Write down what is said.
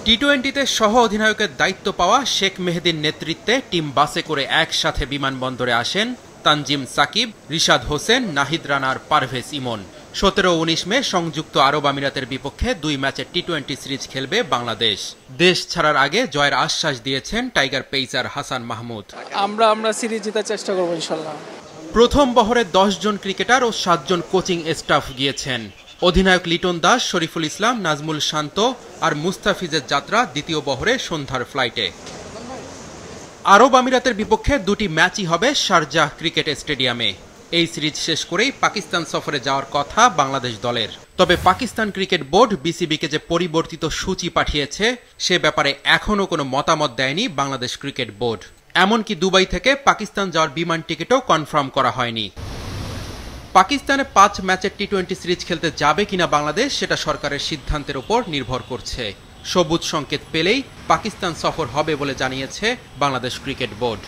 টি-20তে সহ অধিনায়কের দায়িত্ব পাওয়া শেখ মেহেদীর নেতৃত্বে টিম বাসে করে একসাথে বিমানবন্দরে আসেন তানজিম সাকিব, রিশাদ হোসেন, নাহিদ রানার, পারভেজ ইমন। 17-19 মে সংযুক্ত আরব আমিরাতের বিপক্ষে 2 ম্যাচের টি-20 সিরিজ খেলবে বাংলাদেশ। দেশ ছাড়ার আগে জয়ের আশ্বাস দিয়েছেন টাইগার পেসার হাসান মাহমুদ। আমরা সিরিজ জেতার চেষ্টা করব ইনশাআল্লাহ। প্রথম বহরে 10 জন ক্রিকেটার ও 7 জন কোচিং স্টাফ গিয়েছেন। অধিনায়ক লিটন দাস, শরীফুল ইসলাম, নাজমুল শান্ত আর মুস্তাফিজের যাত্রা দ্বিতীয় বহরে সন্ধ্যার ফ্লাইটে। আরব আমিরাতের বিপক্ষে 2টি ম্যাচই হবে শারজাহ ক্রিকেট স্টেডিয়ামে। এই সিরিজ শেষ করেই পাকিস্তান সফরে যাওয়ার কথা বাংলাদেশ দলের। তবে পাকিস্তান ক্রিকেট বোর্ড বিসিবিকে যে পরিবর্তিত সূচি পাঠিয়েছে সে ব্যাপারে এখনও কোনো মতামত দেয়নি বাংলাদেশ ক্রিকেট বোর্ড। এমনকি দুবাই থেকে পাকিস্তান যাওয়ার বিমান টিকিটও কনফার্ম করা হয়নি। পাকিস্তানে 5 ম্যাচের টি-20 সিরিজ খেলতে যাবে কিনা বাংলাদেশ সেটা সরকারের সিদ্ধান্তের উপর নির্ভর করছে। সবুজ সংকেত পেলেই পাকিস্তান সফর হবে বলে জানিয়েছে বাংলাদেশ ক্রিকেট বোর্ড।